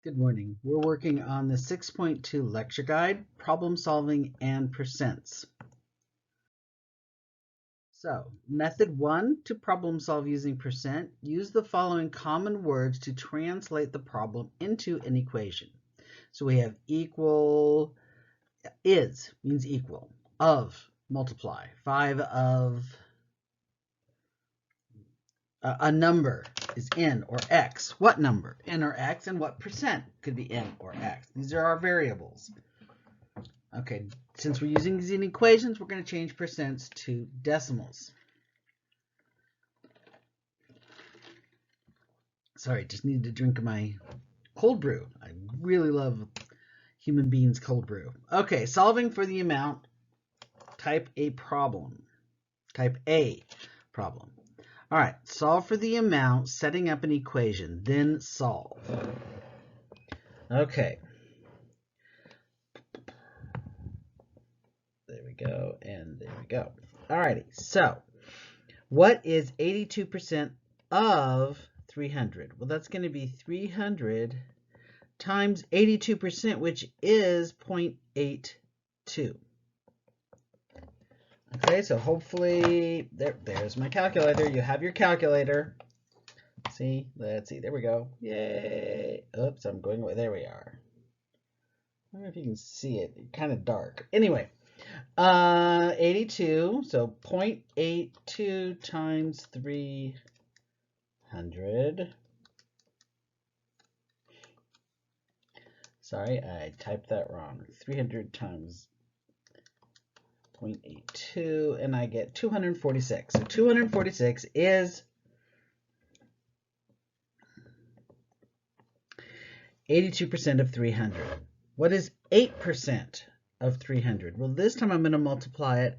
Good morning. We're working on the 6.2 lecture guide, problem solving and percents. So, method 1 to problem solve using percent, use the following common words to translate the problem into an equation. So we have equal, is means equal, of, multiply, 5 of, a number is n or x. What number? N or x, and what percent could be n or x. These are our variables. Okay, since we're using these in equations, we're going to change percents to decimals. Sorry, just needed to drink my cold brew. I really love human beings cold brew. Okay, solving for the amount, type A problem. Type A problem. All right, solve for the amount, setting up an equation, then solve. Okay. There we go, and there we go. All righty, so what is 82% of 300? Well, that's going to be 300 times 82%, which is 0.82. Okay, so hopefully, there's my calculator. You have your calculator. See, let's see, there we go. Yay. Oops, I'm going away. There we are. I don't know if you can see it. It's kind of dark. Anyway, 82, so 0.82 times 300. Sorry, I typed that wrong. 300 times 0.82, and I get 246. So 246 is 82% of 300. What is 8% of 300? Well, this time I'm going to multiply it.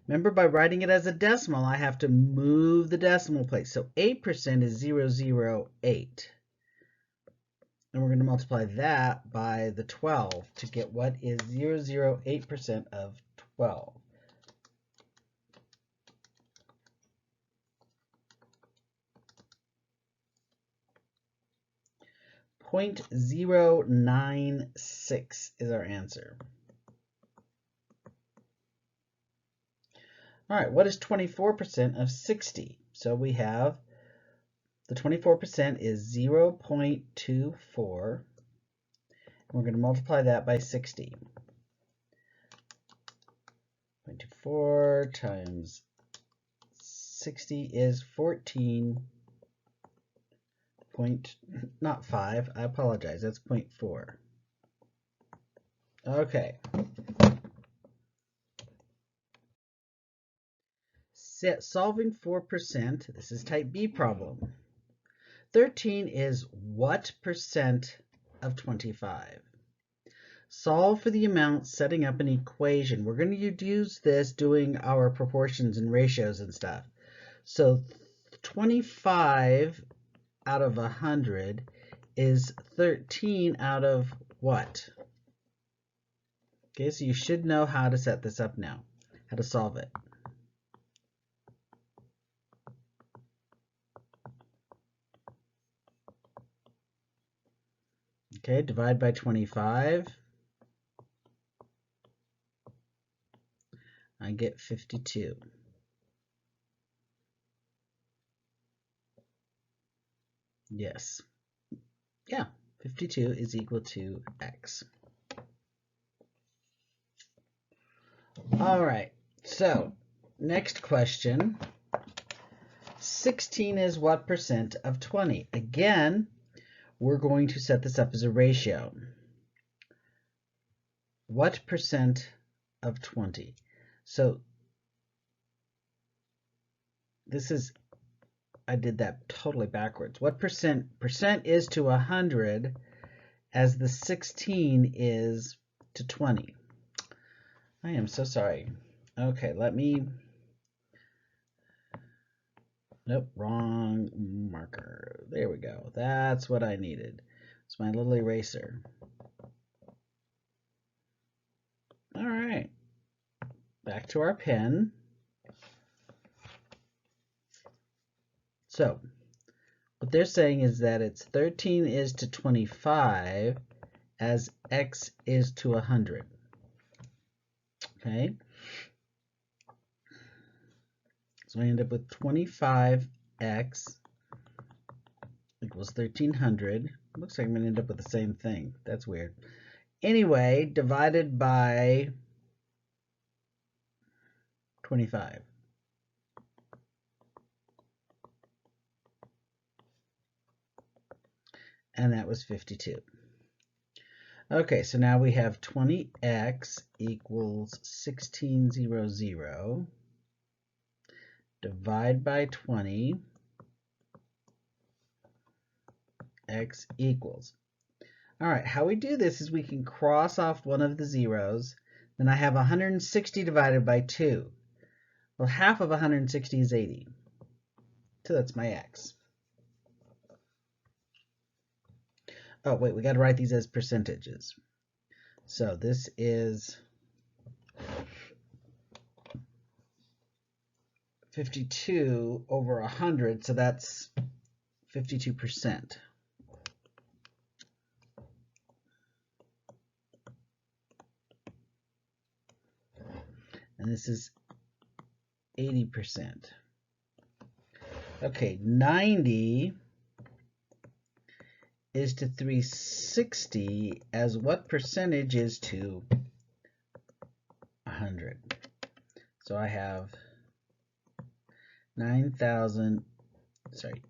Remember, by writing it as a decimal, I have to move the decimal place. So 8% is 008. And we're going to multiply that by the 12 to get what is 008% of 12. .096 is our answer. All right, what is 24% of 60? So we have the 24% is 0.24. And we're going to multiply that by 60. 0.24 times 60 is 14. Not 5. I apologize. That's 0.4. Okay. Solving for percent. This is type B problem. 13 is what percent of 25? Solve for the amount, setting up an equation. We're going to use this doing our proportions and ratios and stuff. So 25 out of 100 is 13 out of what? Okay, so you should know how to set this up now, how to solve it. Okay, divide by 25. I get 52. Yes. Yeah, 52 is equal to x. All right, so next question. 16 is what percent of 20? Again, we're going to set this up as a ratio. What percent of 20? So this is, I did that totally backwards. What percent is to 100 as the 16 is to 20? I am so sorry. Okay, let me, nope, wrong marker. There we go. That's what I needed. It's my little eraser. All right, back to our pen. So what they're saying is that it's 13 is to 25 as x is to 100. Okay? So I end up with 25x equals 1300. Looks like I'm going to end up with the same thing. That's weird. Anyway, divided by 25. And that was 52. Okay, so now we have 20x equals 1600. Divide by 20. X equals. All right, how we do this is we can cross off one of the zeros. Then I have 160 divided by 2. Well, half of 160 is 80. So that's my x. Oh, wait, we got to write these as percentages. So this is 52 over 100, so that's 52%. And this is 80%. Okay, 90 is to 360 as what percentage is to 100? So I have 9,000,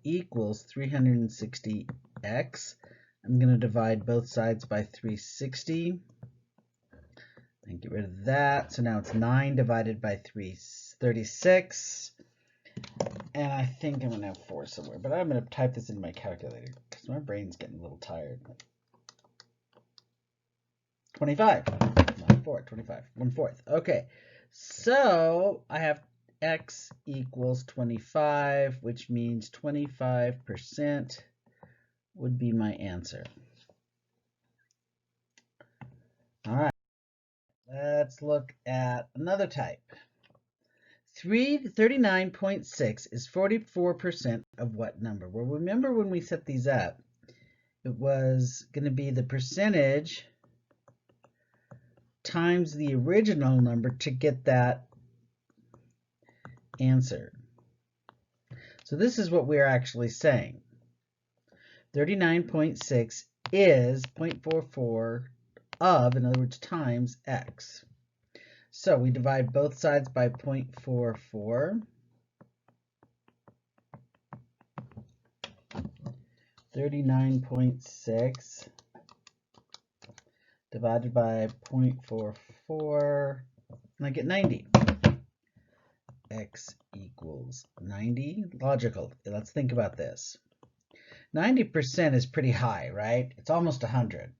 equals 360x. I'm going to divide both sides by 360 and get rid of that. So now it's 9 divided by 36. And I think I'm going to have 4 somewhere, but I'm going to type this in my calculator because my brain's getting a little tired. 25, not 4, 25, 1/4. Okay, so I have x equals 25, which means 25% would be my answer. All right, let's look at another type. 39.6 is 44% of what number? Well, remember when we set these up, it was going to be the percentage times the original number to get that answer. So this is what we're actually saying. 39.6 is 0.44 of, in other words, times x. So we divide both sides by 0.44. 39.6 divided by 0.44, and I get 90. X equals 90. Logical. Let's think about this. 90% is pretty high, right? It's almost 100.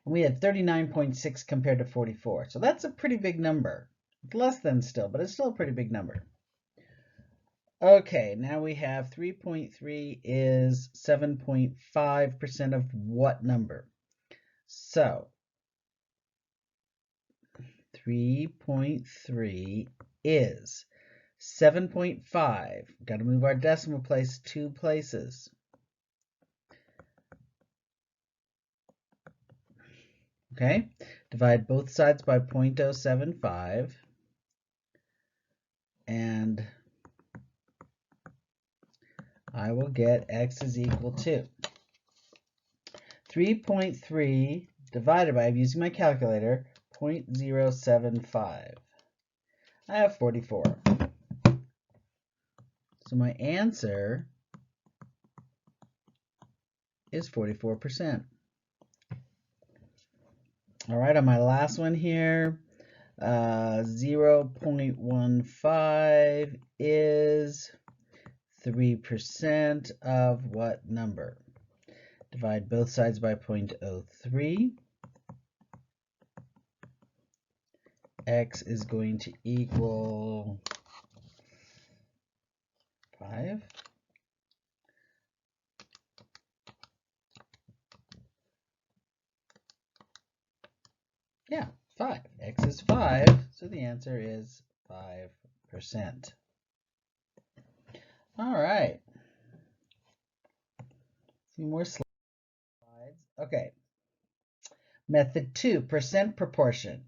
And we had 39.6 compared to 44. So that's a pretty big number. It's less than still, but it's still a pretty big number. Okay, now we have 3.3 is 7.5% of what number? So 3.3 is 7.5. Got to move our decimal place 2 places. Okay, divide both sides by 0.075, and I will get x is equal to 3.3 divided by, I'm using my calculator, 0.075. I have 44. So my answer is 44%. All right, on my last one here, 0.15 is 3% of what number? Divide both sides by 0.03. X is going to equal 5. Yeah, 5. X is 5, so the answer is 5%. All right. few more slides. Okay. Method 2, percent proportion.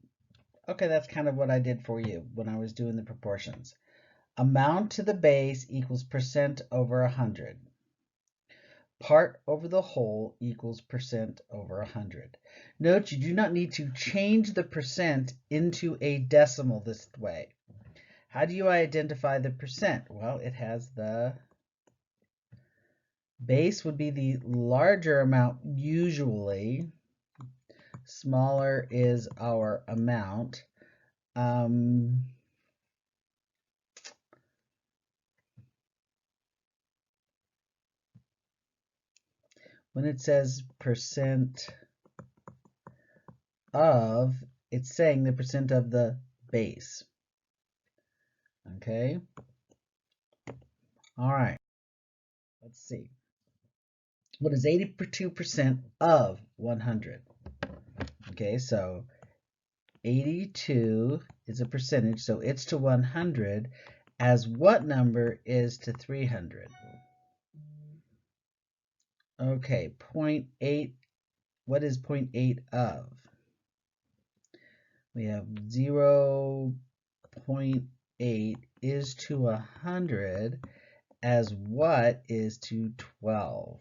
Okay, that's kind of what I did for you when I was doing the proportions. Amount to the base equals percent over 100. Part over the whole equals percent over 100. Note you do not need to change the percent into a decimal this way. How do you identify the percent? Well, it has the base would be the larger amount usually. Smaller is our amount. When it says percent of, it's saying the percent of the base. Okay. All right. Let's see. What is 82% of 100? Okay, so 82 is a percentage, so it's to 100 as what number is to 300? Okay, 0.8. What is 0.8 of? We have 0.8 is to 100 as what is to 12?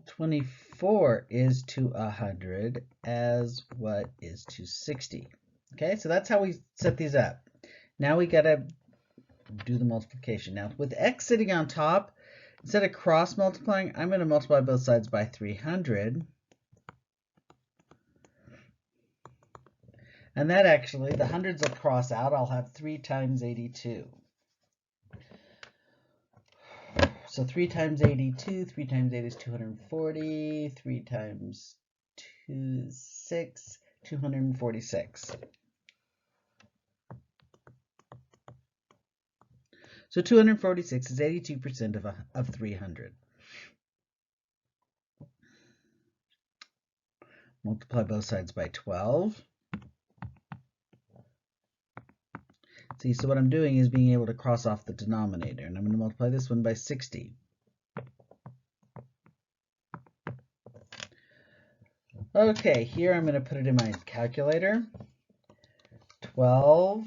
24 is to 100 as what is to 60. Okay, so that's how we set these up. Now we gotta do the multiplication. Now with x sitting on top, instead of cross multiplying, I'm gonna multiply both sides by 300. And that actually, the hundreds will cross out. I'll have 3 times 82. So 3 times 82, 3 times 8 is 240, 3 times 2 is 6, 246. So 246 is 82% of 300. Multiply both sides by 12. See, so what I'm doing is being able to cross off the denominator, and I'm going to multiply this one by 60. Okay, here I'm going to put it in my calculator. 12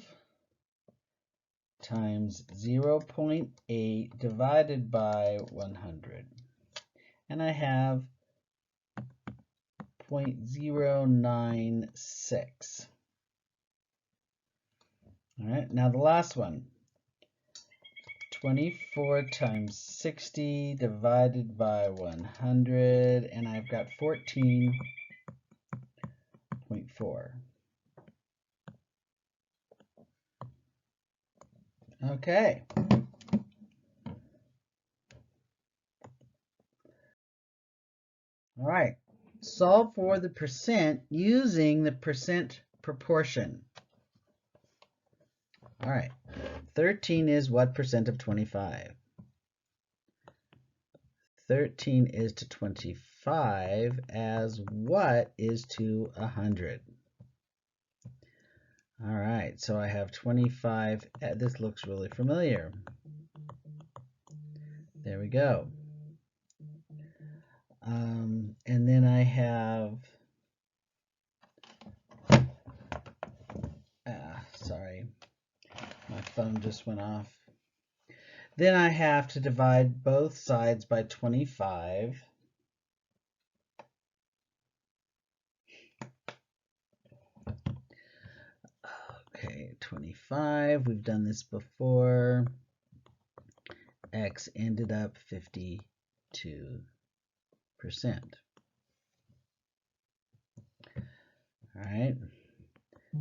times 0.8 divided by 100. And I have 0.096. All right, now the last one. 24 times 60 divided by 100, and I've got 14.4. Okay. All right. Solve for the percent using the percent proportion. All right. 13 is what percent of 25? 13 is to 25 as what is to 100? All right, so I have 25. This looks really familiar. There we go. And then I have, sorry, my phone just went off. Then I have to divide both sides by 25. Okay, 25, we've done this before. X ended up 52%. All right,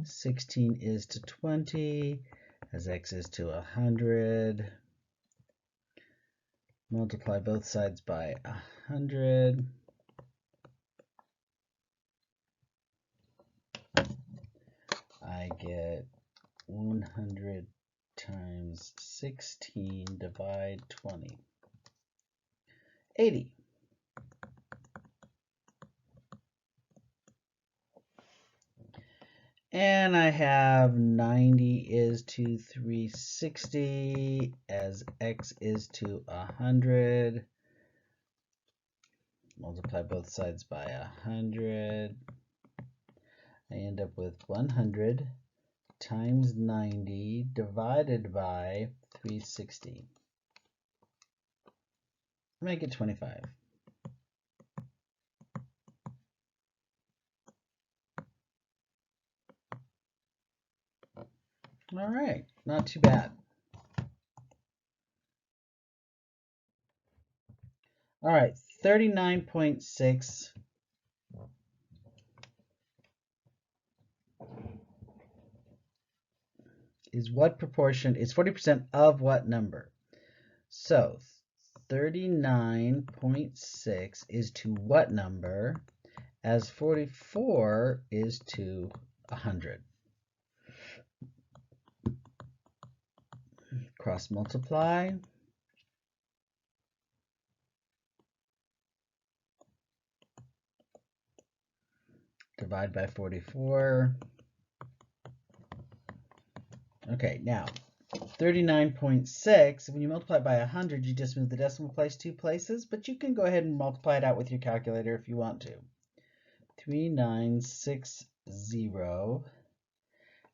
16 is to 20 as X is to 100. Multiply both sides by 100. I get 100 times 16 divide 20. 80. And I have 90 is to 360 as X is to 100. multiply both sides by 100. I end up with 100 times 90 divided by 360. Make it 25. All right, not too bad. All right, 39.6 is what proportion, is 40% of what number? So 39.6 is to what number, as 44 is to 100. Cross multiply. Divide by 44. Okay, now 39.6, when you multiply it by 100, you just move the decimal place 2 places, but you can go ahead and multiply it out with your calculator if you want to. 3960,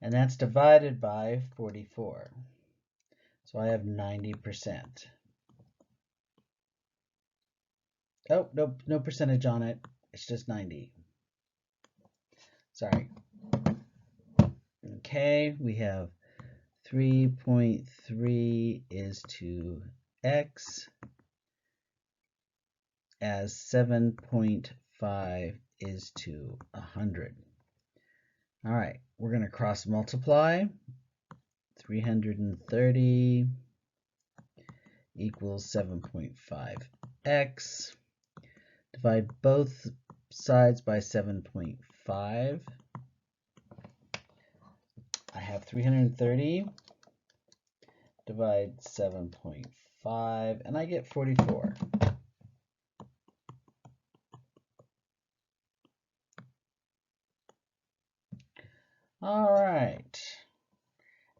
and that's divided by 44. So I have 90%. Oh, nope, no percentage on it. It's just 90. Sorry. Okay, we have 3.3 is to x, as 7.5 is to 100. All right, we're going to cross multiply. 330 equals 7.5x. Divide both sides by 7.5. I have 330 divide 7.5, and I get 44. All right.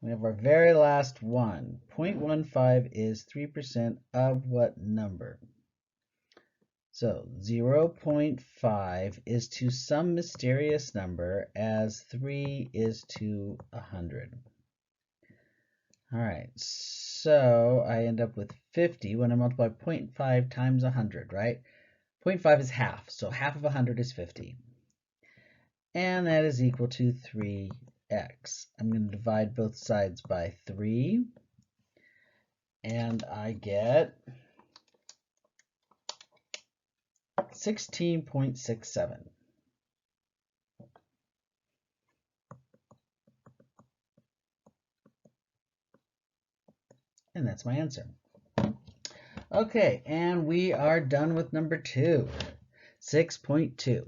We have our very last one. 0.15 is 3% of what number? So 0.5 is to some mysterious number, as 3 is to 100. All right, so I end up with 50 when I multiply 0.5 times 100, right? 0.5 is half, so half of 100 is 50. And that is equal to 3x. I'm going to divide both sides by 3, and I get 16.67. And that's my answer. Okay, and we are done with number 2, 6.2.